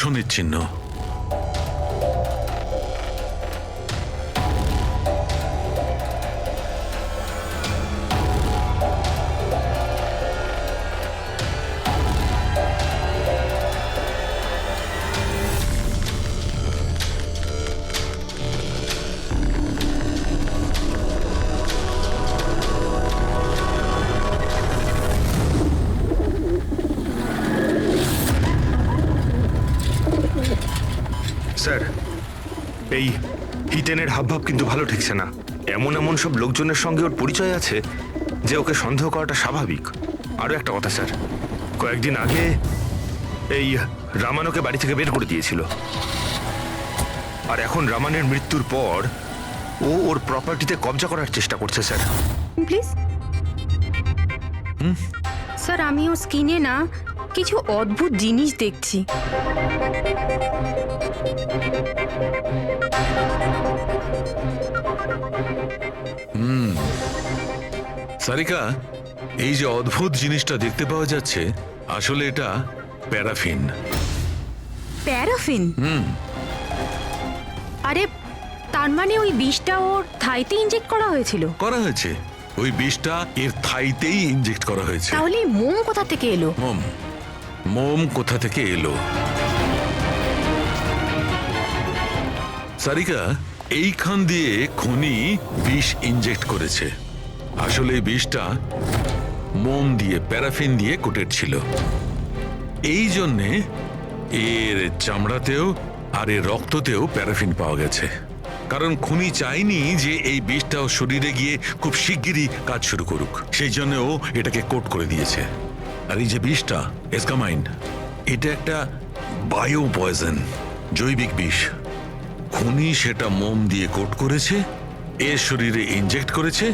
শনির চিহ্ন। স্যার, এই হিতেনের হাবভাব কিন্তু ভালো ঠেকছে না। এমন এমন সব লোকজনের সঙ্গে ওর পরিচয় আছে যে ওকে সন্দেহ করাটা স্বাভাবিক। আরও একটা কথা স্যার, কয়েকদিন আগে এই রামান ওকে বাড়ি থেকে বের করে দিয়েছিল, আর এখন রামানের মৃত্যুর পর ও ওর প্রপার্টিতে কবজা করার চেষ্টা করছে স্যার। প্লিজ স্যার, আমি ও স্ক্রিনে না কিছু অদ্ভুত জিনিস দেখছি। সারিকা, এই যে অদ্ভুত জিনিসটা দেখতে পাওয়া যাচ্ছে, আসলে এটা প্যারাফিন। প্যারাফিন? আরে, তার মানে ওই বিষটা ওর থাইতে ইনজেক্ট করা হয়েছিল? করা হয়েছে, ওই বিষটা এর থাইতেই ইনজেক্ট করা হয়েছে। তাহলে এই মোম কোথা থেকে এলো? মোম কোথা থেকে এলো? সারিকা, এইখান দিয়ে খনি বিষ ইনজেক্ট করেছে। আসলে এই বিষটা মোম দিয়ে, প্যারাফিন দিয়ে কোটেড ছিল। এই জন্যে এর চামড়াতেও আর এর রক্ততেও প্যারাফিন পাওয়া গেছে। কারণ খুনি চায়নি যে এই বিষটাও শরীরে গিয়ে খুব শিগগিরই কাজ শুরু করুক, সেই জন্য ও এটাকে কোট করে দিয়েছে। আর এই যে বিষটা এসকামাইন, এটা একটা বায়ো পয়জন, জৈবিক বিষ। খুনি সেটা মোম দিয়ে কোট করেছে, এর শরীরে ইনজেক্ট করেছে,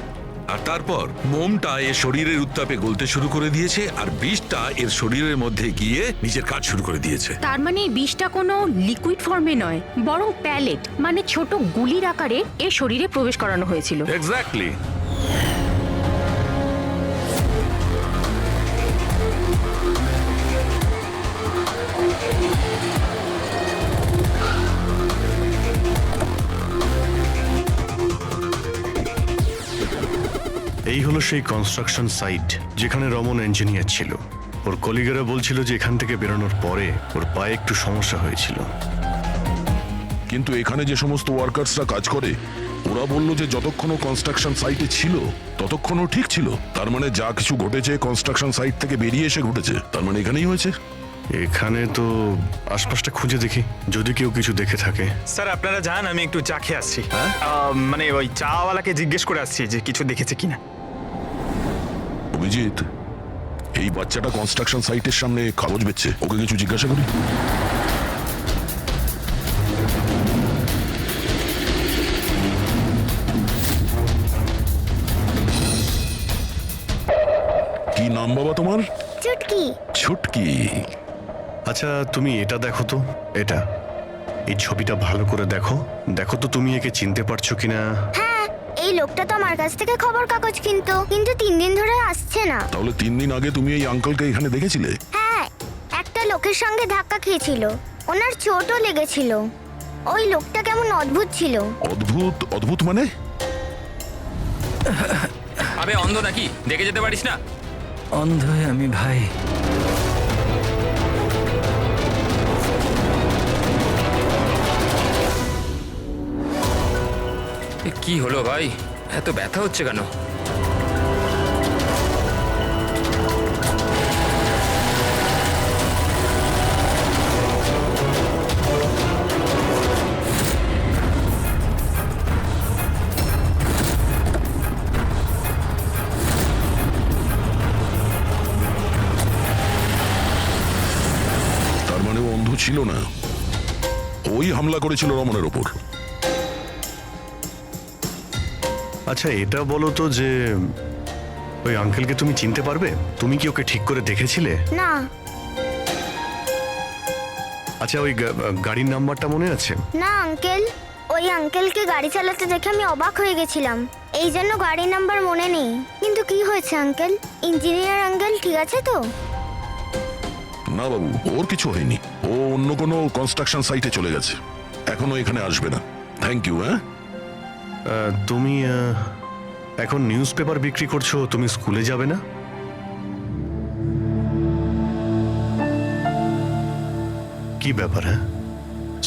আর তারপর মোমটা এর শরীরের উত্তাপে গলতে শুরু করে দিয়েছে, আর বিষটা এর শরীরের মধ্যে গিয়ে নিজের কাজ শুরু করে দিয়েছে। তার মানে এই বিষটা কোনো লিকুইড ফর্মে নয়, বরং প্যালেট মানে ছোট গুলির আকারে এর শরীরে প্রবেশ করানো হয়েছিল। এক্স্যাক্টলি। এই হলো সেই কনস্ট্রাকশন সাইট যেখানে রমন ইঞ্জিনিয়ার ছিল। ওর কলিগেরা বলছিল যে এখান থেকে বেরোনোর পরে ওর পায়ে একটু সমস্যা হয়েছিল। কিন্তু এখানে যে সমস্ত ওয়ার্কার্সরা কাজ করে, ওরা বলল যে যতক্ষণ ও কনস্ট্রাকশন সাইটে ছিল ততক্ষণ ও ঠিক ছিল। তার মানে যা কিছু ঘটেছে কনস্ট্রাকশন সাইট থেকে বেরিয়ে এসে ঘটেছে, তার মানে এখানেই হয়েছে। এখানে তো আশপাশটা খুঁজে দেখি, যদি কেউ কিছু দেখে থাকে। স্যার, আপনারা যান, আমি একটু চা খেয়ে আসছি। মানে ওই চাওয়ালাকে জিজ্ঞেস করে আসছি যে কিছু দেখেছে কিনা। অভিজিৎ, এই বাচ্চাটা কনস্ট্রাকশন সাইটের সামনে কাগজ বেচছে, ওকে কিছু জিজ্ঞাসা করি। কি নাম বাবা তোমার? চুটকি। ছুটকি। আচ্ছা, তুমি এটা দেখো তো, এটা এই ছবিটা ভালো করে দেখো, দেখো তো তুমি একে চিনতে পারছো কিনা। হ্যাঁ, এই লোকটা তো আমার কাছ থেকে খবর কাগজ কিন্তু 3 দিন ধরে আসছে না। তাহলে 3 দিন আগে তুমি এই আঙ্কেলকে এখানে দেখেছিলে? হ্যাঁ, একটা লোকের সঙ্গে ধাক্কা খেয়েছিল, ওনার চোটও লেগেছিল। ওই লোকটা কেমন অদ্ভুত ছিল। অদ্ভুত? অদ্ভুত মানে? আবে অন্ধ নাকি, দেখে যেতে পারিস না? অন্ধ আমি ভাই। কি হলো ভাই, এত ব্যথা হচ্ছে কেন? তার মানে ও অন্ধ ছিল না, ওই হামলা করেছিল রমনের ওপর। আচ্ছা, এটা বলো তো যে ওই আঙ্কেলকে তুমি চিনতে পারবে? তুমি কি ওকে ঠিক করে দেখেছিলে? না। আচ্ছা, ওই গাড়ির নাম্বারটা মনে আছে? না আঙ্কেল, ওই আঙ্কেলকে গাড়ি চালাতে দেখে আমি অবাক হয়ে গেছিলাম, এই জন্য গাড়ির নাম্বার মনে নেই। কিন্তু কি হয়েছে আঙ্কেল? ইঞ্জিনিয়ার আঙ্কেল ঠিক আছে তো? না বাবু, ওর কিছু হয়নি। ও অন্য কোনো কনস্ট্রাকশন সাইটে চলে গেছে, এখনো এখানে আসবে না। Thank you. হ্যাঁ, তুমি এখন নিউজ পেপার বিক্রি করছো, তুমি স্কুলে যাবে না? কি ব্যাপার? হ্যাঁ,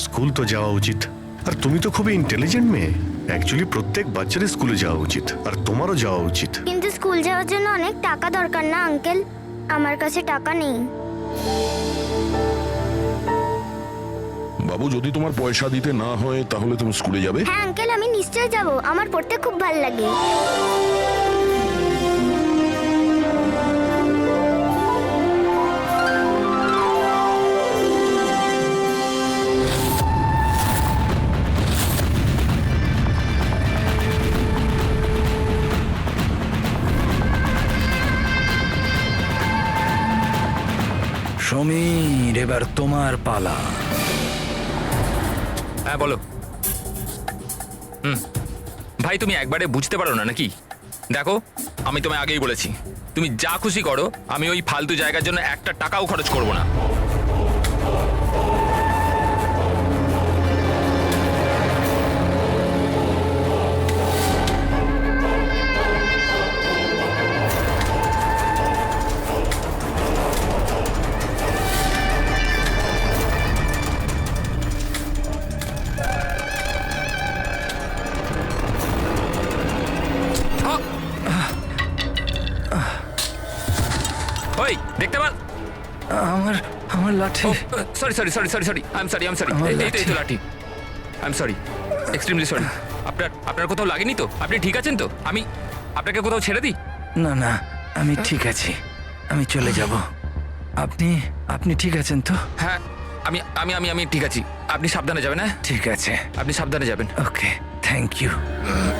স্কুল তো যাওয়া উচিত। আর তুমি তো খুবই ইন্টেলিজেন্ট মেয়ে। অ্যাকচুয়ালি প্রত্যেক বাচ্চারই স্কুলে যাওয়া উচিত, আর তোমারও যাওয়া উচিত। কিন্তু স্কুল যাওয়ার জন্য অনেক টাকা দরকার না আঙ্কেল? আমার কাছে টাকা নেই। বাবু, যদি তোমার পয়সা দিতে না হয় তাহলে তুমি স্কুলে যাবে? হ্যাঁ আঙ্কেল, আমি নিশ্চয়ই যাব। আমার পড়তে খুব ভালো লাগে। সমীর, এবার তোমার পালা। হ্যাঁ বলো। ভাই তুমি একবারে বুঝতে পারো না নাকি? দেখো, আমি তোমায় আগেই বলেছি, তুমি যা খুশি করো, আমি ওই ফালতু জায়গার জন্য একটা টাকাও খরচ করব না। ওই দেখতে পান? আমার আমার লাঠি। Sorry sorry sorry sorry sorry I am sorry আমার এই তো লাঠি। I am sorry, extremely sorry. আপনার কোথাও লাগেনি তো? আপনি ঠিক আছেন তো? আমি আপনাকে কোথাও ছেড়ে দিই? না না, আমি ঠিক আছি, আমি চলে যাব। আপনি আপনি ঠিক আছেন তো? হ্যাঁ, আমি আমি আমি আমি ঠিক আছি। আপনি সাবধানে যাবেন। হ্যাঁ ঠিক আছে, আপনি সাবধানে যাবেন। ওকে, থ্যাংক ইউ। হ্যাঁ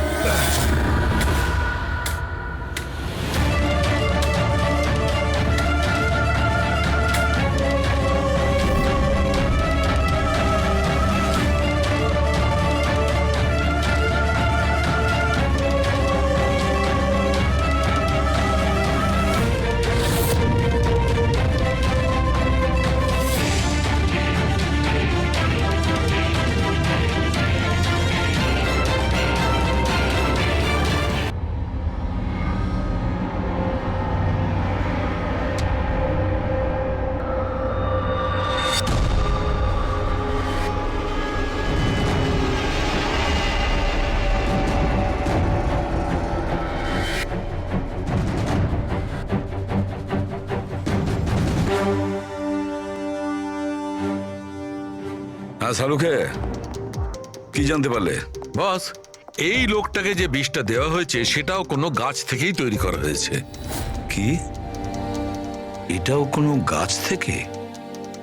শাহরুখে, কি জানতে পারলে? বস, এই লোকটাকে যে বিষটা দেওয়া হয়েছে সেটাও কোনো গাছ থেকেই তৈরি করা হয়েছে। কি, এটাও কোনো গাছ থেকে?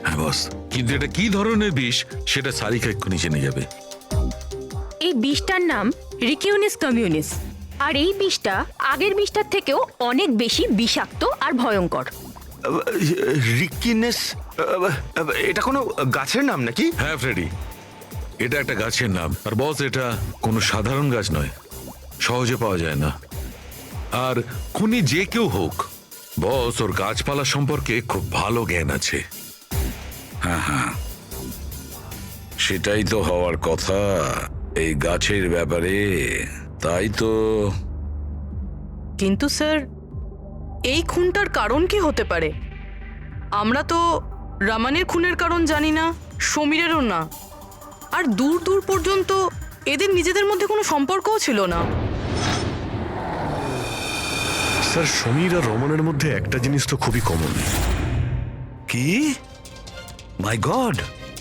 হ্যাঁ বস, কিন্তু এটা কি ধরনের বিষ সেটা সারিকা এক্ষুনি জেনে যাবে। এই বিষটার নাম রিকিউনিস কমিউনিস। আর এই বিষটা আগের বিষটার থেকেও অনেক বেশি বিষাক্ত আর ভয়ঙ্কর। রিকিনেস, এটা কোনো গাছের নাম নাকি? হ্যাঁ ফ্রেডি, এটা একটা গাছের নাম। আর বস, এটা কোনো সাধারণ গাছ নয়, সহজে পাওয়া যায় না। আর খুনি যে কেউ হোক, বস ওর গাছপালা সম্পর্কে খুব ভালো জ্ঞান আছে। হ্যাঁ হ্যাঁ, সেটাই তো হওয়ার কথা এই গাছের ব্যাপারে। তাই তো। কিন্তু স্যার, এই খুনটার কারণ কি হতে পারে? আমরা তো রামানের খুনের কারণ জানি না, সমীরেরও না। আর দূর দূর পর্যন্ত এদের নিজেদের মধ্যে কোনো সম্পর্কও ছিল না। স্যার, সমীর আর রমনের মধ্যে একটা জিনিস তো খুবই কমন। কি? মাই গড,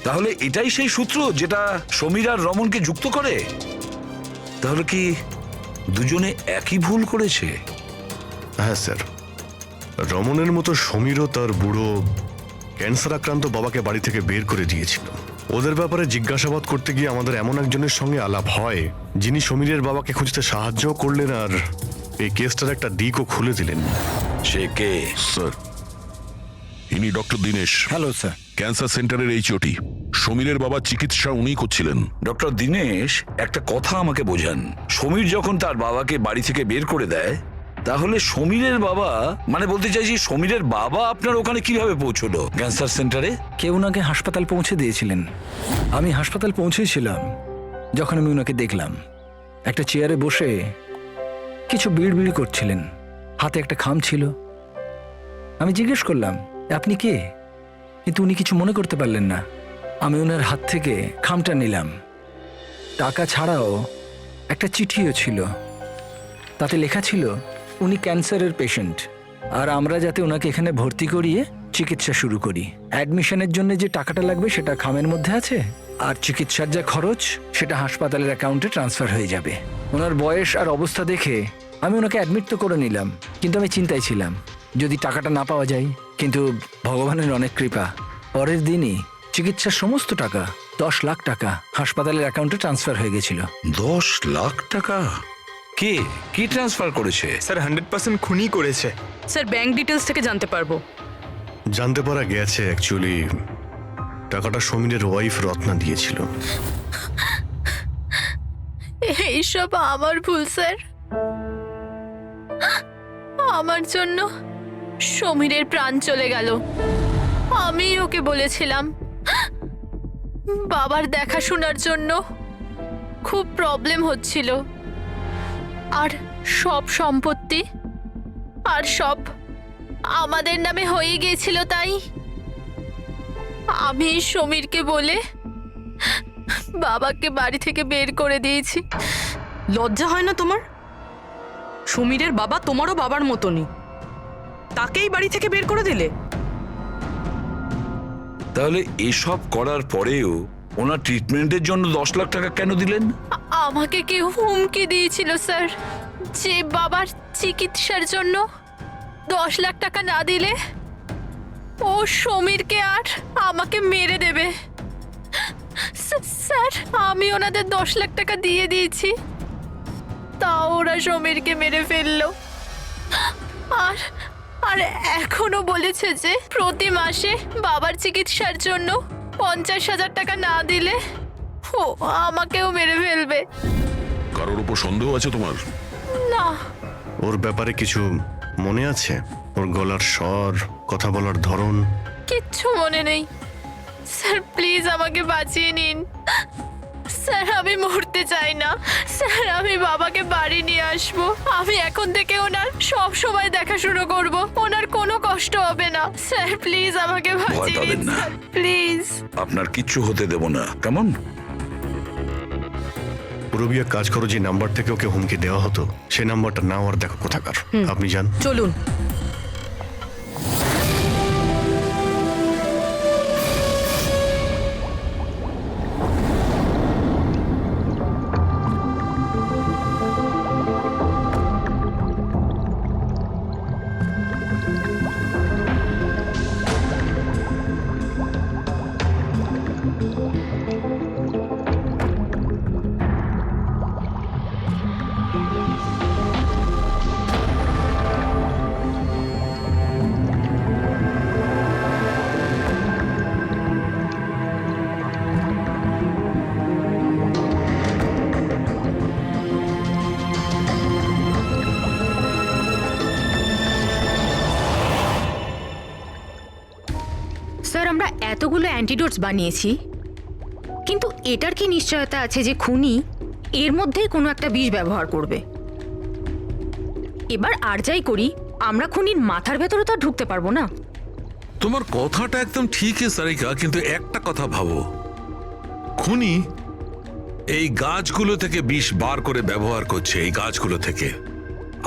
তাহলে এটাই সেই সূত্র যেটা সমীর আর রমনকে যুক্ত করে? তাহলে কি দুজনে একই ভুল করেছে? হ্যাঁ স্যার, রমনের মতো সমীরও তার বুড়ো ক্যান্সার আক্রান্ত বাবাকে বাড়ি থেকে বের করে দিয়েছিল। ওদের ব্যাপারে জিজ্ঞাসাবাদ করতে গিয়ে আমাদের এমন একজনের সঙ্গে আলাপ হয় যিনি সমীরের বাবাকে খুঁজতে সাহায্য করলেন আর এই কেসটার একটা দিকও খুলে দিলেন। সে কে? স্যার, ইনি doctor Dinesh. Hello sir. Cancer সেন্টারের এইচওটি। সমীরের বাবার চিকিৎসা উনিই করছিলেন। ডক্টর দীনেশ, একটা কথা আমাকে বোঝান। সমীর যখন তার বাবাকে বাড়ি থেকে বের করে দেয়, তাহলে সমীরের বাবা, মানে বলতে চাইছি সমীরের বাবা আপনার ওখানে কিভাবে পৌঁছলো ক্যান্সার সেন্টারে? কেউ ওনাকে হাসপাতাল পৌঁছে দিয়েছিলেন। আমি হাসপাতাল পৌঁছেছিলাম যখন আমি ওনাকে দেখলাম একটা চেয়ারে বসে কিছু বিড়বিড় করছিলেন, হাতে একটা খাম ছিল। আমি জিজ্ঞেস করলাম, আপনি কে? কিন্তু উনি কিছু মনে করতে পারলেন না। আমি ওনার হাত থেকে খামটা নিলাম। টাকা ছাড়াও একটা চিঠিও ছিল, তাতে লেখা ছিল উনি ক্যান্সারের পেশেন্ট, আর আমরা যাতে ওনাকে এখানে ভর্তি করিয়ে চিকিৎসা শুরু করি। অ্যাডমিশনের জন্য যে টাকাটা লাগবে সেটা খামের মধ্যে আছে, আর চিকিৎসার যা খরচ সেটা হাসপাতালের অ্যাকাউন্টে ট্রান্সফার হয়ে যাবে। ওনার বয়স আর অবস্থা দেখে আমি ওনাকে অ্যাডমিট তো করে নিলাম, কিন্তু আমি চিন্তায় ছিলাম যদি টাকাটা না পাওয়া যায়। কিন্তু ভগবানের অনেক কৃপা, পরের দিনই চিকিৎসার সমস্ত টাকা 10 লাখ টাকা হাসপাতালের অ্যাকাউন্টে ট্রান্সফার হয়ে গেছিল। 10 লাখ টাকা? কে কি ট্রান্সফার করেছে? স্যার 100% খুনই করেছে। স্যার ব্যাংক ডিটেলস থেকে জানতে পারবো? জানতে পারা গেছে অ্যাকচুয়ালি টাকাটা সমীরের ওয়াইফ রত্না দিয়েছিল। এইসব আমার ভুল স্যার। আমার জন্য সমীরের প্রাণ চলে গেল। আমি ওকে বলেছিলাম বাবার দেখাশোনার জন্য খুব প্রবলেম হচ্ছিল, আর সব সম্পত্তি আর সব আমাদের নামে হয়ে গিয়েছিল। তাই আমি সমীরকে বলে বাবাকে বাড়ি থেকে বের করে দিয়েছি। লজ্জা হয় না তোমার? সমীরের বাবা তোমারও বাবার মতনই, তাকেই বাড়ি থেকে বের করে দিলে? তাহলে এসব করার পরেও ওনার ট্রিটমেন্টের জন্য 10 লাখ টাকা কেন দিলেন? আমাকে কেউ হুমকি দিয়েছিল স্যার, যে বাবার চিকিৎসার জন্য 10 লাখ টাকা না দিলে ও সমীরকে আর আমাকে মেরে দেবে। স্যার আমি ওনাদের 10 লাখ টাকা দিয়ে দিয়েছি, তাও ওরা সমীরকে মেরে ফেললো। আর আর এখনো বলেছে যে প্রতি মাসে বাবার চিকিৎসার জন্য 50,000 টাকা না দিলে ও আমাকেও মেরে ফেলবে। কারোর উপর সন্দেহ আছে তোমার? না। ওর ব্যাপারে কিছু মনে আছে? ওর গলার স্বর, কথা বলার ধরন? কিচ্ছু মনে নেই স্যার, প্লিজ আমাকে বাঁচিয়ে নিন স্যার। আমি মরতে চাই না স্যার, আমি বাবাকে বাড়ি নিয়ে আসবো। আমি এখন থেকে ওনার সব সময় দেখাশুনো করব, ওনার কোনো কষ্ট হবে না স্যার। প্লিজ আমাকে বাঁচিয়ে পাবেন নিন না। Sir, please. আপনার কিচ্ছু হতে দেব না, কেমন? পুরবিয়া কাজ করো, যে নাম্বার থেকে ওকে হুমকি দেওয়া হতো সে নাম্বারটা নাও আর দেখো কোথাকার। আপনি যান। চলুন। স্যার আমরা এতগুলো অ্যান্টিডোটস বানিয়েছি, কিন্তু এটার কি নিশ্চয়তা আছে যে খুনি এর মধ্যেই কোনো একটা বিষ ব্যবহার করবে? এবার আর যাই করি, আমরা খুনির মাথার ভেতরে তো আর ঢুকতে পারবো না। তোমার কথাটা একদম ঠিকই সারিকা, কিন্তু একটা কথা ভাবো, খুনি এই গাছগুলো থেকে বিষ বার করে ব্যবহার করছে। এই গাছগুলো থেকে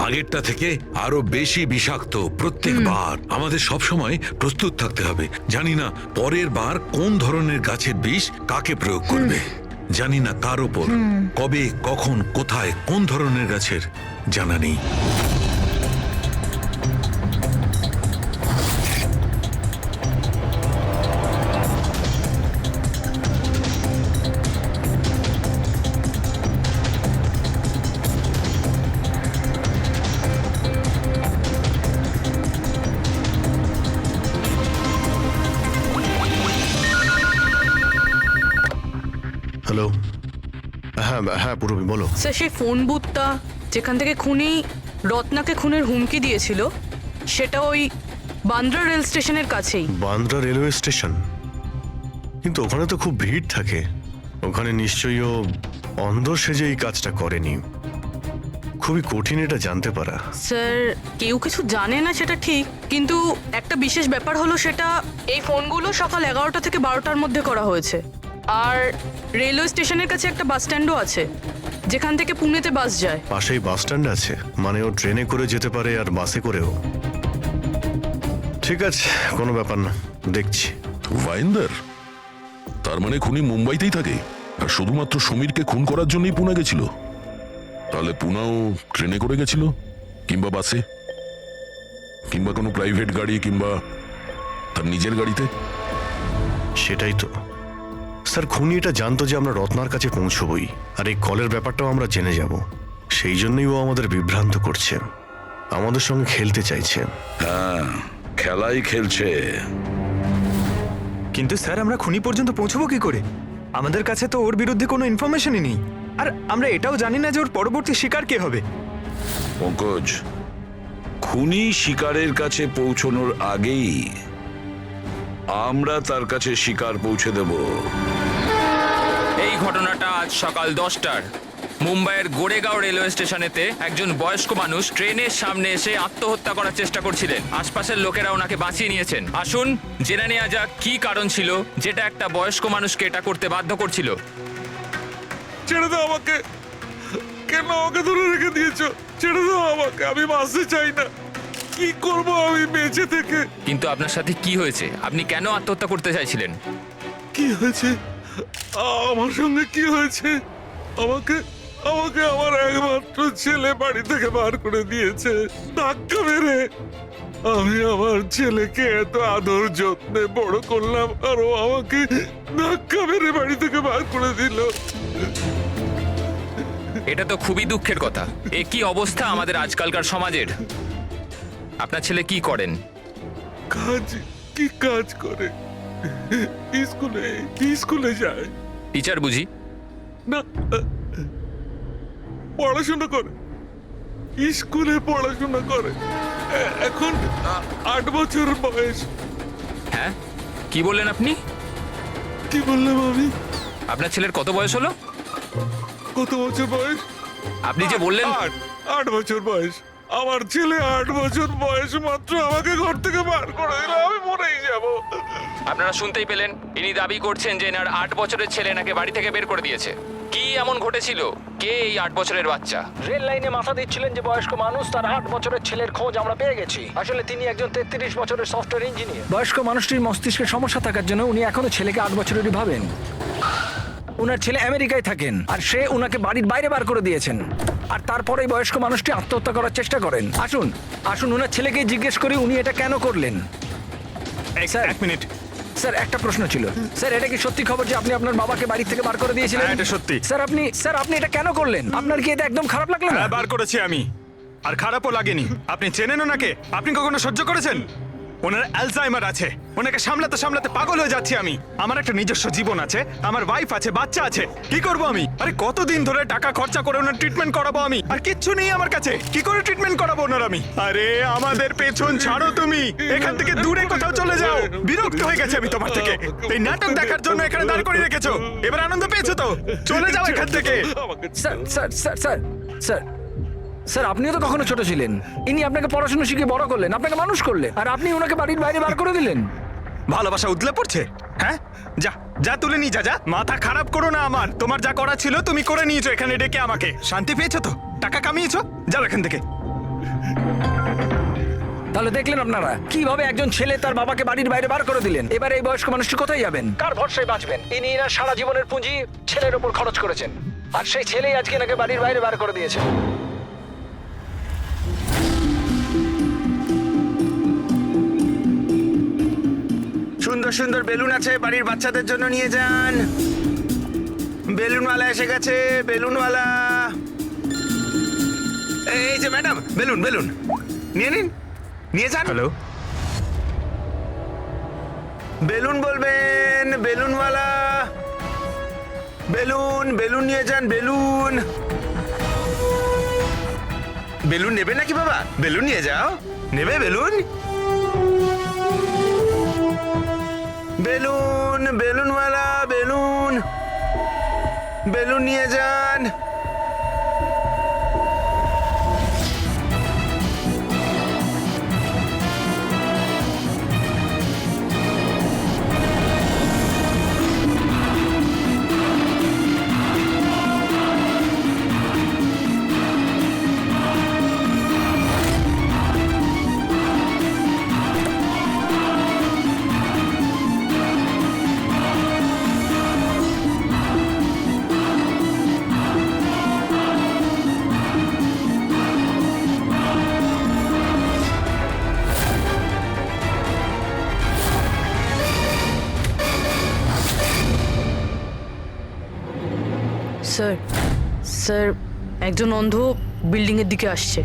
আগেরটা থেকে আরো বেশি বিষাক্ত প্রত্যেকবার। আমাদের সবসময় প্রস্তুত থাকতে হবে। জানি না পরের বার কোন ধরনের গাছের বিষ কাকে প্রয়োগ করবে, জানি না কার ওপর, কবে, কখন, কোথায়, কোন ধরনের গাছের জানা নেই। হ্যালো, হ্যাঁ হ্যাঁ পুরবি বলো। স্যার সেই ফোন বুথটা যেখান থেকে খুনি রত্নাকে খুনের হুমকি দিয়েছিল সেটা ওই বান্দ্রা রেল স্টেশনের কাছেই। Bandra railway station? কিন্তু ওখানে তো খুব ভিড় থাকে। ওখানে নিশ্চয়ই ও অন্ধ সেজে এই কাজটা করেনি। খুবই কঠিন এটা জানতে পারা। স্যার, কেউ কিছু জানে না সেটা ঠিক, কিন্তু একটা বিশেষ ব্যাপার হলো সেটা এই ফোনগুলো সকাল 11টা থেকে 12টার মধ্যে করা হয়েছে। আর রেলওয়ে স্টেশনের কাছে একটা বাস স্ট্যান্ডও আছে যেখান থেকে পুনেতে বাস যায়। পাশেই বাস স্ট্যান্ড আছে, মানে ও ট্রেনে করে যেতে পারে আর বাসে করেও। ঠিক আছে, কোনো ব্যাপার না, দেখছি। ভাইন্দার, তার মানে খুনি মুম্বাইতেই থাকে আর শুধুমাত্র সমীরকে খুন করার জন্যই পুনে গেছিল। তাহলে পুনাও ট্রেনে করে গেছিল, কিংবা বাসে, কিংবা কোনো প্রাইভেট গাড়ি, কিংবা তার নিজের গাড়িতে। সেটাই তো স্যার, খুনি এটা জানতো যে আমরা রত্নার কাছে পৌঁছবই, আর এই কলের ব্যাপারটাও আমরা জেনে যাব। সেই জন্যই ও আমাদের বিভ্রান্ত করছে, আমাদের সঙ্গে খেলতে চাইছে। হ্যাঁ, খেলাই খেলছে। কিন্তু স্যার আমরা খুনি পর্যন্ত পৌঁছবো কি করে? আমাদের কাছে তো ওর বিরুদ্ধে কোনো ইনফরমেশনই নেই, আর আমরা এটাও জানি না যে ওর পরবর্তী শিকার কে হবে। পঙ্কজ, খুনি শিকারের কাছে পৌঁছানোর আগেই আমরা তার কাছে শিকার পৌঁছে দেব। এই ঘটনাটা আজ সকাল 10টার মুম্বাইয়ের গোরেগাঁও রেলওয়ে স্টেশনেতে একজন বয়স্ক মানুষ ট্রেনের সামনে এসে আত্মহত্যা করার চেষ্টা করছিলেন। আশপাশের লোকেরা ওনাকে বাঁচিয়ে নিয়েছেন। আসুন জেনে নেওয়া যাক কি কারণ ছিল যেটা একটা বয়স্ক মানুষকে এটা করতে বাধ্য করছিল। ছেড়ে দাও আমাকে, কেন আমাকে ধরে রেখে দিয়েছো? ছেড়ে দাও আমাকে, আমি বাঁচতে চাই না। কি করব আমি বেঁচে থেকে? কিন্তু আপনার সাথে কি হয়েছে? আপনি কেন আত্মহত্যা করতে চাইছিলেন? কি হয়েছে? আমার সঙ্গে কি হয়েছে? আমাকে আমাকে আমার একমাত্র ছেলে বাড়ি থেকে বার করে দিয়েছে ধাক্কা মেরে। আমি আমার ছেলেকে এত আদর যত্নে বড় করলাম, আর ও আমাকে ধাক্কা মেরে বাড়ি থেকে বার করে দিল। এটা তো খুবই দুঃখের কথা। এ কি অবস্থা আমাদের আজকালকার সমাজের। আপনার ছেলে কি করেন? কি কাজ করে? স্কুলে যায়। টিচার বুঝি? না, পড়াশোনা করে, স্কুলে পড়াশোনা করে। এখন 8 বছর বয়স। হ্যাঁ, কি বললেন আপনি? কি বললাম আমি? আপনার ছেলের কত বয়স হলো? কত বছর বয়স? আপনি যে বললেন 8 বছর বয়স। আমার ছেলে 8 বছর বয়স মাত্র আমাকে ঘর থেকে বার করে দিল, আমি মরেই যাব। আপনারা শুনতেই পেলেন, ইনি দাবি করছেন যে এনার 8 বছরের ছেলে নাকি বাড়ি থেকে বের করে দিয়েছে। কি এমন ঘটেছিল? কে এই 8 বছরের বাচ্চা? রেল লাইনে মাথা দিচ্ছিলেন যে বয়স্ক মানুষ, তার 8 বছরের ছেলের খোঁজ আমরা পেয়ে গেছি। আসলে তিনি একজন 33 বছরের সফটওয়্যার ইঞ্জিনিয়ার। বয়স্ক মানুষটির মস্তিষ্কের সমস্যা থাকার জন্য উনি এখনো ছেলেকে 8 বছরেরই ভাবেন। ওনার ছেলে আমেরিকায় থাকেন, আর সে ওনাকে বাড়ির বাইরে বার করে দিয়েছেন। আর তারপরে বয়স্ক মানুষটি আত্মহত্যা করার চেষ্টা করেন। আসুন আসুন ওনার ছেলেকে জিজ্ঞেস করি উনি এটা কেন করলেন। Sir, 1 minute. স্যার, একটা প্রশ্ন ছিল। স্যার, এটা কি সত্যি খবর যে আপনি আপনার বাবাকে বাড়ি থেকে বার করে দিয়েছিলেন? হ্যাঁ, এটা সত্যি। স্যার আপনি এটা কেন করলেন? আপনার কি এটা একদম খারাপ লাগলো না? হ্যাঁ, বার করেছি আমি, আর খারাপও লাগেনি। আপনি চেনেন ওনাকে? আপনি কখনো সহ্য করেছেন? ওনার অ্যালজাইমার আছে, ওনাকে সামলাতে সামলাতে পাগল হয়ে যাচ্ছি আমি। আমার একটা নিজস্ব জীবন আছে, আমার ওয়াইফ আছে, বাচ্চা আছে। কি করব আমি? আরে কতদিন ধরে টাকা খরচা করে ওনার ট্রিটমেন্ট করাবো আমি, আর কিচ্ছু নেই আমার কাছে। কি করে ট্রিটমেন্ট করাবো ওনার আমি? আরে আমাদের পেছন ছাড়ো তুমি, এখান থেকে দূরে কোথাও চলে যাও। বিরক্ত হয়ে গেছে আমি তোমার থেকে। এই নাটক দেখার জন্য এখানে দাঁড় করে রেখেছো, এবার আনন্দ পেয়েছো তো? চলে যাও এখান থেকে। Sir sir sir sir sir sir, আপনিও তো কখনো ছোট ছিলেন। ইনি আপনাকে পড়াশোনা শিখিয়ে বড় করলেন, আপনাকে মানুষ করলেন, আর আপনি ওনাকে বাড়ির বাইরে বার করে দিলেন। ভালোবাসা উদলে পড়ছে? হ্যাঁ, যা যা তুলে নিয়ে যা। মাথা খারাপ করো না আমার। তোমার যা করা ছিল তুমি করে নিয়েছো এখানে ডেকে আমাকে। শান্তি পেয়েছো তো? টাকা কামিয়েছো? যাও এখান থেকে। তাহলে দেখলেন আপনারা কিভাবে একজন ছেলে তার বাবাকে বাড়ির বাইরে বার করে দিলেন। এবার এই বয়স্ক মানুষটি কোথায় যাবেন? কার ভরসায় বাঁচবেন? ইনি এনার সারা জীবনের পুঁজি ছেলের উপর খরচ করেছেন, আর সেই ছেলেই আজকে এনাকে বাড়ির বাইরে বার করে দিয়েছে। সুন্দর সুন্দর বেলুন আছে, বাড়ির বাচ্চাদের জন্য নিয়ে যান। বেলুনওয়ালা এসে গেছে, বেলুনওয়ালা। এই যে ম্যাডাম, বেলুন বেলুন নিয়ে নিন, নিয়ে যান। হ্যালো, বেলুন বলবেন, বেলুনওয়ালা। বেলুন বেলুন নিয়ে যান, বেলুন বেলুন নেবে নাকি বাবা? বেলুন নিয়ে যাও। নেবে বেলুন? বেলুন, বেলুনওয়ালা বেলুন, বেলুন নিয়ে যান। স্যার স্যার একজন অন্ধ বিল্ডিং এর দিকে আসছে।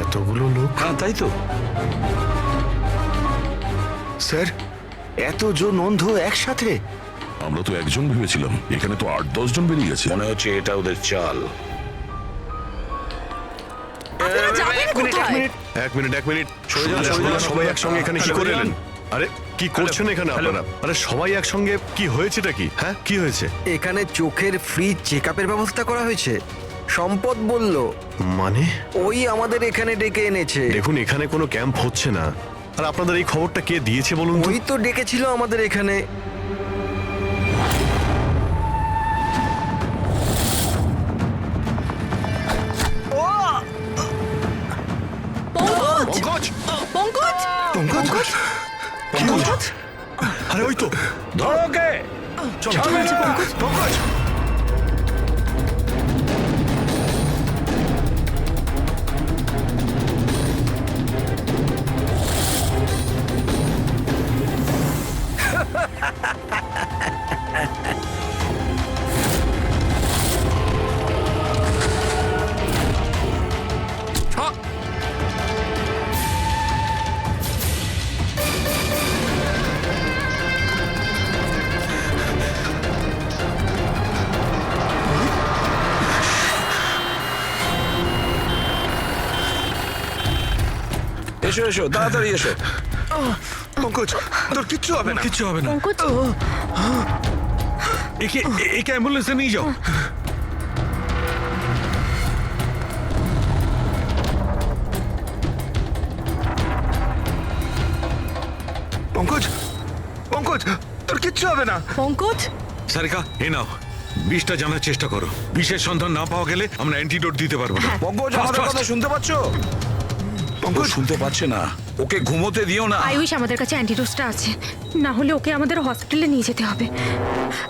এতগুলো লোক? হ্যাঁ তাই তো। স্যার, এতজন অন্ধ একসাথে? আমরা তো একজন ভেবেছিলাম, এখানে তো 8-10 জন বেরিয়ে গেছে। মনে হচ্ছে এটা ওদের চাল। আপনারা যাবেন কোথায়? এক মিনিট সবাই একসঙ্গে এখানে কি করে এলেন? আরে কি করছেন এখানে আপনারা? আরে সবাই একসঙ্গে, কি হয়েছেটা কি? হ্যাঁ কি হয়েছে? এখানে চোখের ফ্রি চেক আপের ব্যবস্থা করা হয়েছে। সম্পদ বলল, মানে ওই আমাদের এখানে ডেকে এনেছে। দেখুন এখানে কোনো ক্যাম্প হচ্ছে না। আর আপনাদের এই খবরটা কে দিয়েছে বলুন তো? ওই তো ডেকেছিল আমাদের এখানে। পঙ্কজ পঙ্কজ পঙ্কজ, পঙ্কজ, আরে ওই তো, ধরো ওকে। চল পঙ্কজ। এসো এসো, তাড়াতাড়ি এসো। পঙ্কজ, তোর কিচ্ছু হবে না। কিচ্ছু হবে না। পঙ্কজ, একে অ্যাম্বুলেন্সে নিয়ে যাও। পঙ্কজ, পঙ্কজ, তোর কিচ্ছু হবে না। পঙ্কজ সারিকা, এ নাও, বিষটা জানার চেষ্টা করো। বিষের সন্ধান না পাওয়া গেলে আমরা অ্যান্টিডোট দিতে পারবো না। পঙ্কজ, Fast, আমাদের fast. কথা শুনতে পাচ্ছো? পঙ্কজ শুনতে পাচ্ছে না, ওকে ঘুমোতে দিও না। আই উইশ আমাদের কাছে অ্যান্টিডোজটা আছে, না হলে ওকে আমাদের হসপিটালে নিয়ে যেতে হবে।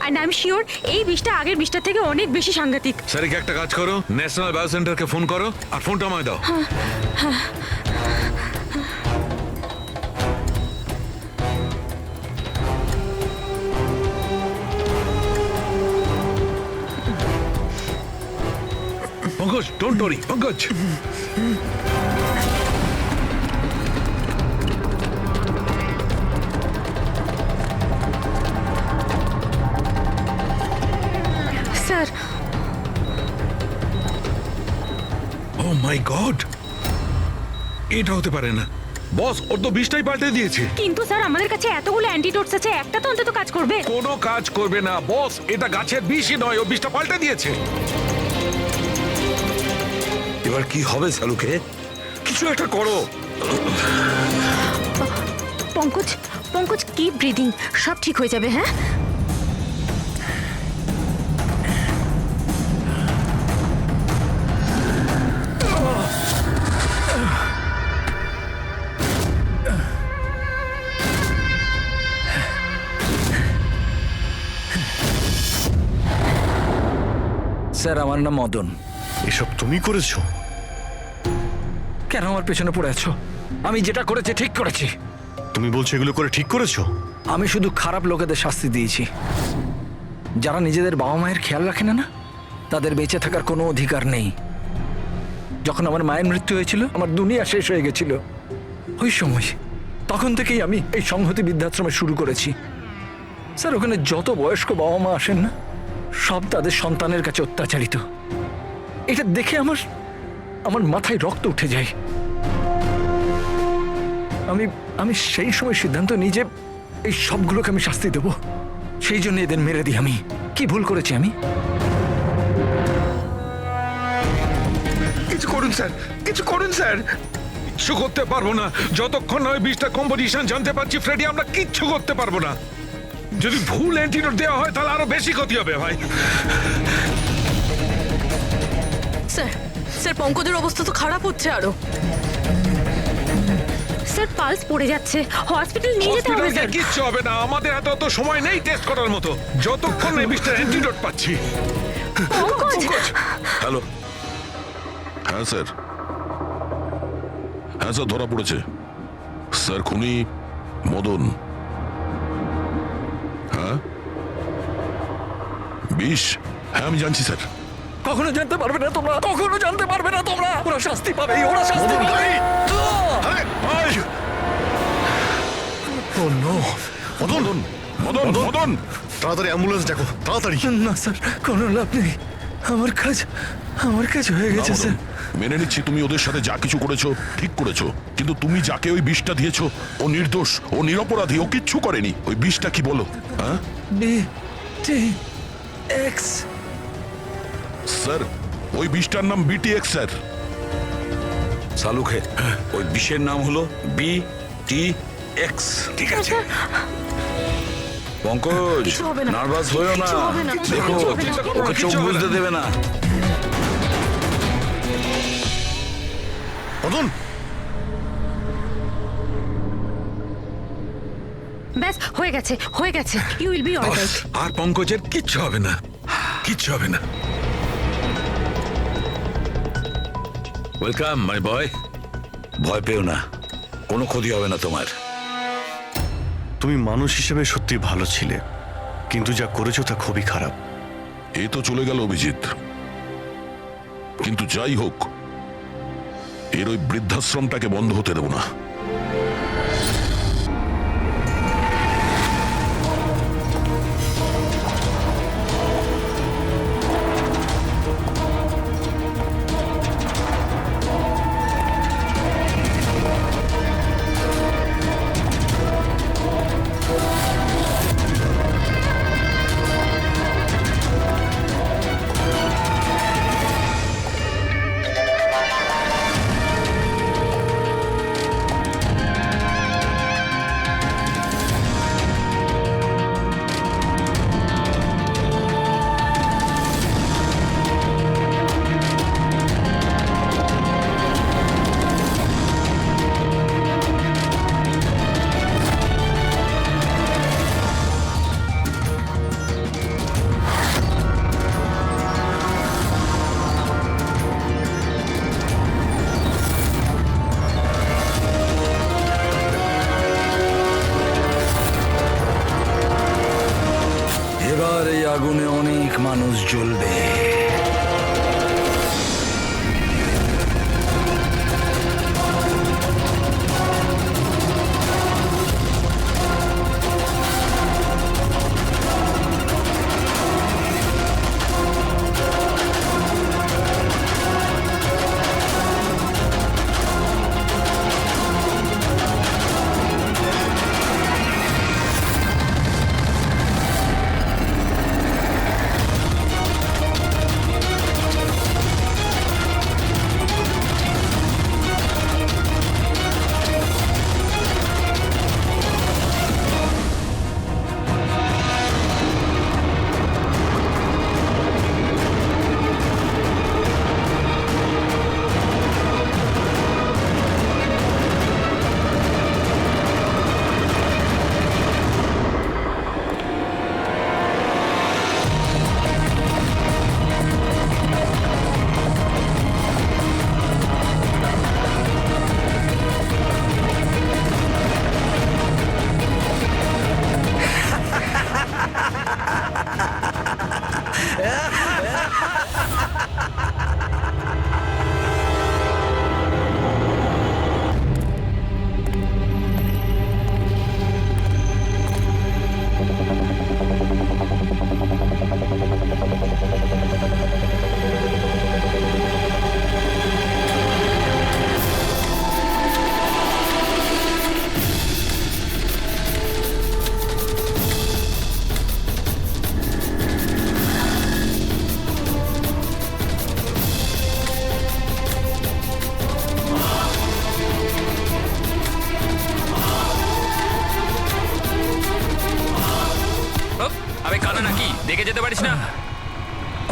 অ্যান্ড আই এম শিওর এই বিষটা আগের বিষটার থেকে অনেক বেশি সাংঘাতিক। সারিকা, একটা কাজ করো, ন্যাশনাল বায়ো সেন্টারকে ফোন করো আর ফোনটা আমায় দাও। Pankaj, don't worry, Pankaj. Sir, oh my god, এটা হতে পারে না। বস ওর তো বিষটাই পাল্টে দিয়েছে। কিন্তু স্যার আমাদের কাছে এতগুলো অ্যান্টিডোটস আছে, একটা তো অন্তত কাজ করবে। কোনো কাজ করবে না বস, এটা গাছের বিষই নয়, ও বিষটা পাল্টে দিয়েছে। এবার কি হবে সালুকে? কিছু একটা করো। পঙ্কজ, পঙ্কজ কিপ ব্রিদিং, সব ঠিক হয়ে যাবে। হ্যাঁ স্যার আমার নাম মদন। এসব তুমি করেছো? কেন আমার পেছনে পড়ে আছো? আমি যেটা করেছি ঠিক করেছি। তুমি বলছো এগুলো করে ঠিক করেছো? আমি শুধু খারাপ লোকেদের শাস্তি দিয়েছি। যারা নিজেদের বাবা মায়ের খেয়াল রাখে না, তাদের বেঁচে থাকার কোনো অধিকার নেই। যখন আমার মায়ের মৃত্যু হয়েছিল, আমার দুনিয়া শেষ হয়ে গেছিল। ওই সময় তখন থেকেই আমি এই সংহতি বৃদ্ধাশ্রমে শুরু করেছি। স্যার ওখানে যত বয়স্ক বাবা মা আসেন না, সব তাদের সন্তানের কাছে অত্যাচারিত। এটা দেখে আমার মাথায় রক্ত উঠে যায়। আমি সেই সময় সিদ্ধান্ত নিই যে এই সবগুলোকে আমি শাস্তি দেব। সেই জন্য এদের মেরে দিই। আমি কি ভুল করেছি? আমি কিছু করুন স্যার, কিছু করুন স্যার। কিচ্ছু করতে পারবো না যতক্ষণ না ওই বিষটা কম্পোজিশন জানতে পারছি ফ্রেডি। আমরা কিচ্ছু করতে পারবো না। যদি ভুল অ্যান্টিডোট দেওয়া হয় তাহলে আরো বেশি ক্ষতি হবে ভাই। স্যার, স্যার পঙ্কজের অবস্থা তো খারাপ হচ্ছে আরো। স্যার পালস পড়ে যাচ্ছে, হসপিটাল নিয়ে যেতে হবে। হসপিটালে কিচ্ছু হবে না, আমাদের হাতে অত সময় নেই টেস্ট করার মতো। যতক্ষণ এই বিষটার অ্যান্টিডোট পাচ্ছি। হ্যালো, হ্যাঁ স্যার, হ্যাঁ স্যার ধরা পড়েছে স্যার। খুনি মদন। হ্যাঁ বিষ, হ্যাঁ আমি জানছি স্যার। কখনো জানতে পারবে না তোমরা, কখনো জানতে পারবে না তোমরা। ওরা শাস্তি পাবে, ওরা শাস্তি পাবে। ও নো! মদন, মদন, মদন, তাড়াতাড়ি অ্যাম্বুলেন্স ডাকো, তাড়াতাড়ি। না স্যার, কোনো লাভ নেই। আমার কাজ হয়ে গেছে স্যার। মেনে নিচ্ছি তুমি ওদের সাথে যা কিছু করেছো ঠিক করেছো, কিন্তু তুমি যাকে ওই বিষটা দিয়েছো ও নির্দোষ, ও নিরপরাধী, ও কিচ্ছু করেনি। ওই বিষটা কি বলো? হ্যাঁ BTX স্যার, ওই বিষটার নাম BTX স্যার। সালুকে ওই বিষের নাম হলো BTX। ঠিক আছে পঙ্কজ, কিছু হবে না। নার্ভাস হয়েও না। কিছু হবে না। দেখো কিছু হবে না। ওকে চোখ বুঝতে দেবে না। মদন! ব্যাস হয়ে গেছে, হয়ে গেছে। You will be alright. আর পঙ্কজের কিচ্ছু হবে না, কিচ্ছু হবে না। Welcome my boy. ভয় পেও না, কোনো ক্ষতি হবে না তোমার। তুমি মানুষ হিসেবে সত্যি ভালো ছিলে, কিন্তু যা করেছো তা খুবই খারাপ। এ তো চলে গেল অভিজিৎ, কিন্তু যাই হোক এর ওই বৃদ্ধাশ্রমটাকে বন্ধ হতে দেব না। এবার এই আগুনে অনেক মানুষ জ্বলবে।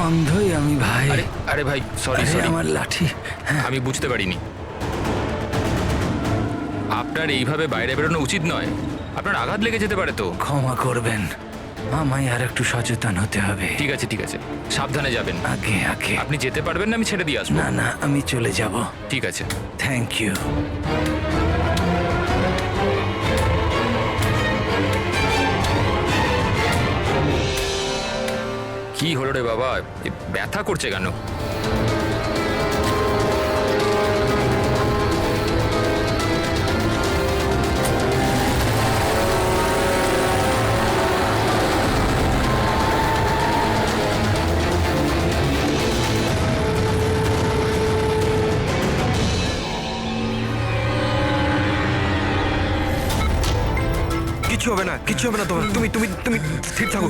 অন্ধই আমি ভাই। আরে আরে ভাই সরি আরে, সরি, আমার লাঠি। আমি বুঝতে পারিনি। আপনার এইভাবে বাইরে বেরোনো উচিত নয়, আপনার আঘাত লেগে যেতে পারে তো। ক্ষমা করবেন, আমায় আর একটু সচেতন হতে হবে। ঠিক আছে ঠিক আছে, সাবধানে যাবেন। আগে আগে। আপনি যেতে পারবেন না, আমি ছেড়ে দিয়ে আসবো। না না, আমি চলে যাব। ঠিক আছে। Thank you. কি হলো রে বাবা, এ ব্যথা করছে কেন? কিছু হবে না, কিছু হবে না তোমার। তুমি তুমি তুমি স্থির থাকো।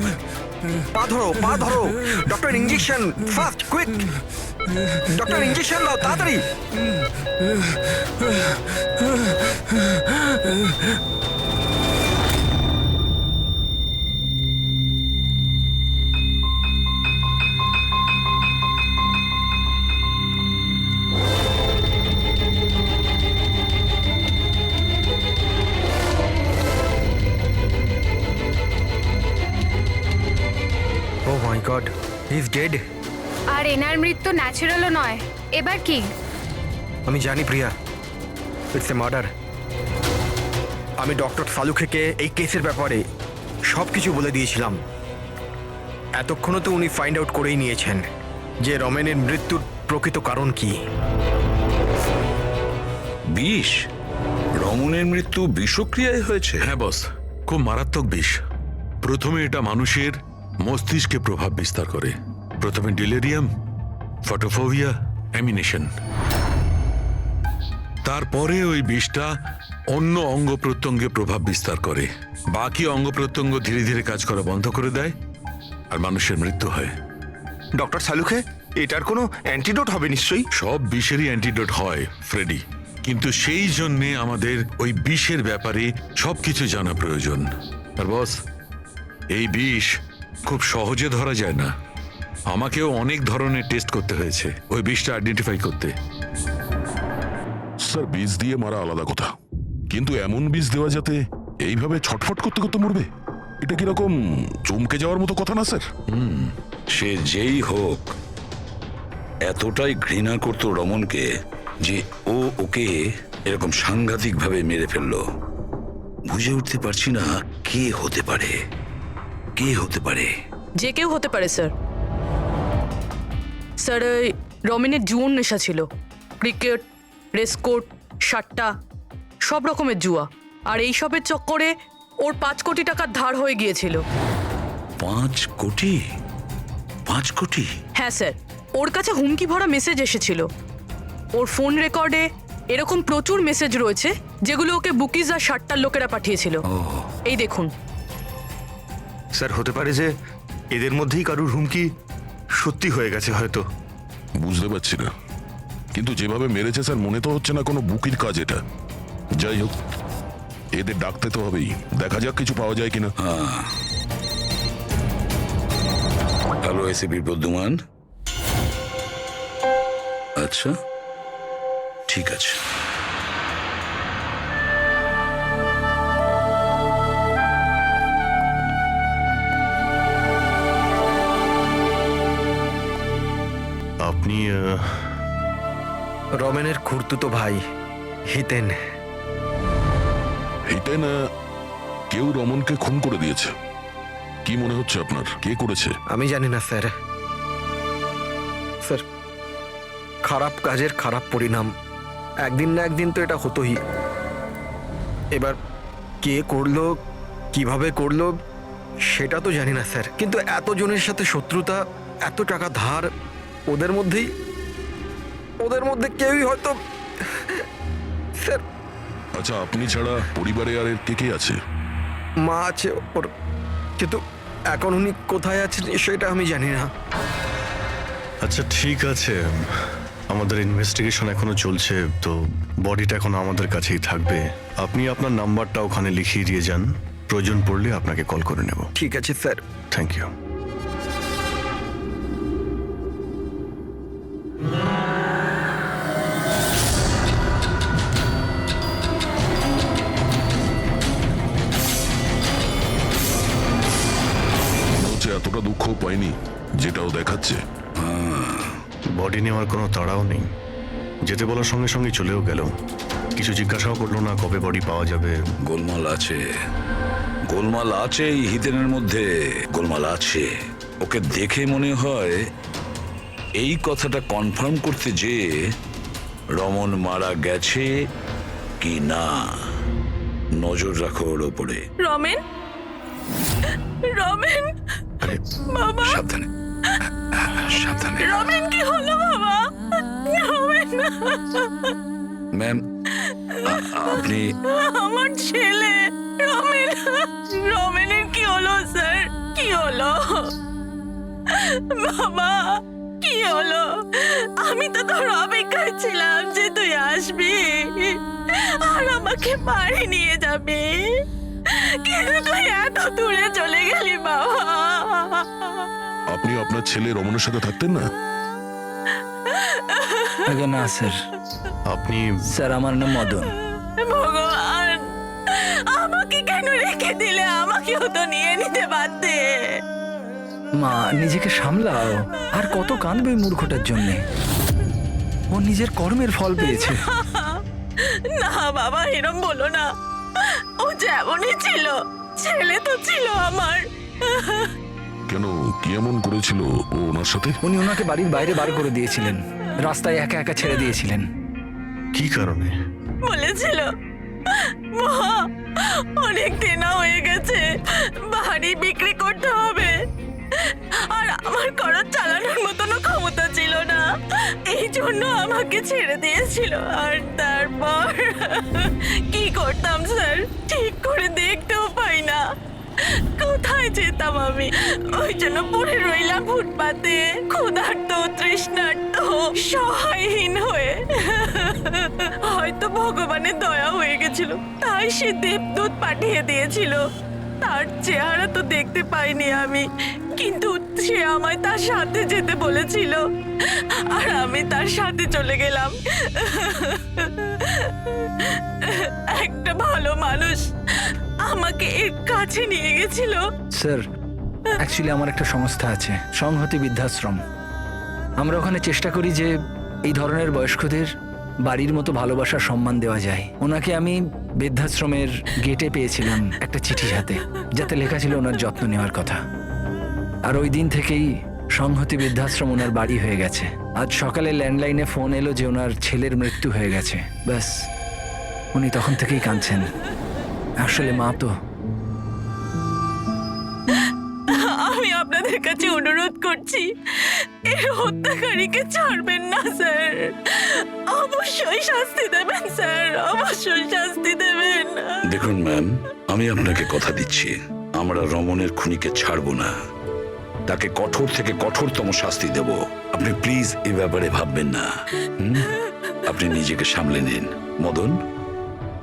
পা ধরো, পা ধরো। Doctor injection fast, quick. Doctor injection দাও তাড়াতাড়ি। ও my god, he is dead. আর এনার মৃত্যু ন্যাচারালও নয়। এবার কি? আমি জানি প্রিয়া, ইটস এ মার্ডার। আমি ডক্টর সালুখেকে এই কেসের ব্যাপারে সব কিছু বলে দিয়েছিলাম। এতক্ষণও তো উনি ফাইন্ড আউট করেই নিয়েছেন যে রমেনের মৃত্যুর প্রকৃত কারণ কি। বিষ? রমনের মৃত্যু বিষক্রিয়ায় হয়েছে? হ্যাঁ বস, খুব মারাত্মক বিষ। প্রথমে এটা মানুষের মস্তিষ্কে প্রভাব বিস্তার করে। প্রথমে ডিলেরিয়াম, ফটোফোবিয়া, অ্যামিনেশন। তারপরে ওই বিষটা অন্য অঙ্গ প্রত্যঙ্গে প্রভাব বিস্তার করে। বাকি অঙ্গ প্রত্যঙ্গ ধীরে ধীরে কাজ করা বন্ধ করে দেয় আর মানুষের মৃত্যু হয়। ডক্টর সালুখে, এটার কোনো অ্যান্টিডোট হবে নিশ্চয়ই? সব বিষেরই অ্যান্টিডোট হয় ফ্রেডি, কিন্তু সেই জন্যে আমাদের ওই বিষের ব্যাপারে সবকিছু জানা প্রয়োজন। আর বস, এই বিষ খুব সহজে ধরা যায় না। আমাকেও অনেক ধরনের টেস্ট করতে হয়েছে ওই বিষটা আইডেন্টিফাই করতে। স্যার, বীজ দিয়ে মারা আলাদা কথা, কিন্তু এমন বীজ দেওয়া যাতে এইভাবে ছটফট করতে করতে মরবে, এটা কিরকম চমকে যাওয়ার মতো কথা না স্যার? সে যেই হোক এতটাই ঘৃণা করতো রমনকে যে ও ওকে এরকম সাংঘাতিকভাবে মেরে ফেললো। বুঝে উঠতে পারছি না কে হতে পারে, কে হতে পারে। যে কেউ হতে পারে স্যার। স্যার, ওই রমেনের জুয়োর নেশা ছিল। ক্রিকেট, রেসকোর্ট, সাট্টা, সব রকমের জুয়া। আর এইসবের চক্করে ওর 5 কোটি টাকার ধার হয়ে গিয়েছিল। 5 কোটি? 5 কোটি? হ্যাঁ স্যার, ওর কাছে হুমকি ভরা মেসেজ এসেছিল। ওর ফোন রেকর্ডে এরকম প্রচুর মেসেজ রয়েছে যেগুলো ওকে বুকিজ আর সাট্টার লোকেরা পাঠিয়েছিল। এই দেখুন। স্যার, হতে পারে যে এদের মধ্যেই কারুর হুমকি সত্যি হয়ে গেছে হয়তো। বুঝতে পারছি না, কিন্তু যেভাবে মেরেছে স্যার, মনে তো হচ্ছে না কোনো বুকির কাজ এটা। যাই হোক, এদের ডাকতে তো হবেই, দেখা যাক কিছু পাওয়া যায় কিনা। Hello ACP Pradyuman. আচ্ছা, ঠিক আছে। আপনি রমেনের খুড়তুতো ভাই হিতেন। হিতেন, কেউ রমনকে খুন করে দিয়েছে। কি মনে হচ্ছে আপনার, কে করেছে? আমি জানি না স্যার। স্যার, খারাপ কাজের খারাপ পরিণাম একদিন না একদিন তো এটা হতোই। এবার কে করলো, কিভাবে করলো সেটা তো জানি না স্যার, কিন্তু এতজনের সাথে শত্রুতা, এত টাকা ধার, ওদের মধ্যে কেউই হয়তো। স্যার, আচ্ছা, আপনি ছাড়া পরিবারে আর এর কে কে আছে? মা আছে ওর, কিন্তু এখন উনি কোথায় আছেন সেটা আমি জানি না। আচ্ছা ঠিক আছে, আমাদের ইনভেস্টিগেশন এখনো চলছে, তো বডিটা এখন আমাদের কাছেই থাকবে। আপনি আপনার নাম্বারটা ওখানে লিখিয়ে দিয়ে যান, প্রয়োজন পড়লে আপনাকে কল করে নেব। ঠিক আছে স্যার। Thank you. হয়নি যেটাও দেখাচ্ছে? বডি নেওয়ার কোনো তাড়াও নেই, যেতে বলার সঙ্গে সঙ্গে চলেও গেল। কিছু জিজ্ঞাসাও করলো না কবে বডি পাওয়া যাবে। গোলমাল আছে, গোলমাল আছে এই হিতেনের মধ্যে, গোলমাল আছে। ওকে দেখে মনে হয় এই কথাটা কনফার্ম করতে যে রমন মারা গেছে কি না। নজর রাখো ওর ওপরে। রমেন, রমেন, বাবা, সাবধানে সাবধানে। রমেন কি হলো বাবা? রমেন, ম্যাম আপনি আমার ছেলে রমেন, রমেনের কি হলো স্যার? কি হলো বাবা? কি হলো? আমি তো তোর অপেক্ষায় ছিলাম যে তুই আসবি আর আমাকে বাড়ি নিয়ে যাবি, কিন্তু তুই এত দূরে চলে গেলি বাবা। আপনি আপনার ছেলে রমনের সাথে থাকতেন না? আগে না স্যার, আপনি স্যার আমার নাম মদন। ভগবান, আমাকে কেন রেখে দিলে? আমাকেও তো নিয়ে নিতে পারতে। মা নিজেকে সামলাও। আর কত কাঁদবে এই মূর্খটার জন্যে? ও নিজের কর্মের ফল পেয়েছে। না বাবা, এরম বলো না। ও যেমনই ছিল, ছেলে তো ছিল আমার। কেন, কি এমন করেছিল ও ওনার সাথে? উনি ওনাকে বাড়ির বাইরে বার করে দিয়েছিলেন, রাস্তায় একা একা ছেড়ে দিয়েছিলেন। কি কারণে? বলেছিল মা অনেক দিন হয়ে গেছে, বাড়ি বিক্রি করতে হবে, আর আমার খরচ চালানোর মতনও ক্ষমতা ছিল না, এই জন্য আমাকে ছেড়ে দিয়েছিল। আর তারপর কি করতাম স্যার? ঠিক করে দেখতেও পাই না, কোথায় যেতাম আমি? ওই জন্য পড়ে রইলাম ফুটপাতে, ক্ষুধার্ত, তৃষ্ণার্ত, সহায়হীন হয়ে। হয়তো ভগবানের দয়া হয়ে গেছিল, তাই সে দেবদূত পাঠিয়ে দিয়েছিল। তার চেহারা তো দেখতে পাইনি আমি, কিন্তু সে আমায় তার সাথে যেতে বলেছিল, আর আমি তার সাথে চলে গেলাম। একটা ভালো মানুষ আমাকে এর কাছে নিয়ে গেছিল। স্যার অ্যাকচুয়ালি আমার একটা সংস্থা আছে, সংহতি বৃদ্ধাশ্রম। আমরা ওখানে চেষ্টা করি যে এই ধরনের বয়স্কদের বাড়ির মতো ভালোবাসার সম্মান দেওয়া যায়। ওনাকে আমি বৃদ্ধাশ্রমের গেটে পেয়েছিলাম একটা চিঠি হাতে, যাতে লেখা ছিল ওনার যত্ন নেওয়ার কথা। আর ওই দিন থেকেই সংহতি বৃদ্ধাশ্রম ওনার বাড়ি হয়ে গেছে। আজ সকালে ল্যান্ডলাইনে ফোন এলো যে ওনার ছেলের মৃত্যু হয়ে গেছে। ব্যাস, উনি তখন থেকেই কাঁদছেন। আসলে মা তো। আমি আপনাদের কাছে অনুরোধ করছি, এই হত্যাকারীকে ছাড়বেন না স্যার, অবশ্যই শাস্তি দেবেন স্যার, অবশ্যই শাস্তি দেবেন। দেখুন ম্যাম, আমি আপনাকে কথা দিচ্ছি, আমরা রমনের খুনিকে ছাড়বো না, তাকে কঠোর থেকে কঠোরতম শাস্তি দেব। আপনি প্লিজ এই ব্যাপারে ভাববেন না। আপনি নিজেকে সামলে নিন। মদন,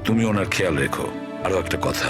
তুমি ওনার খেয়াল রেখো। আরো একটা কথা,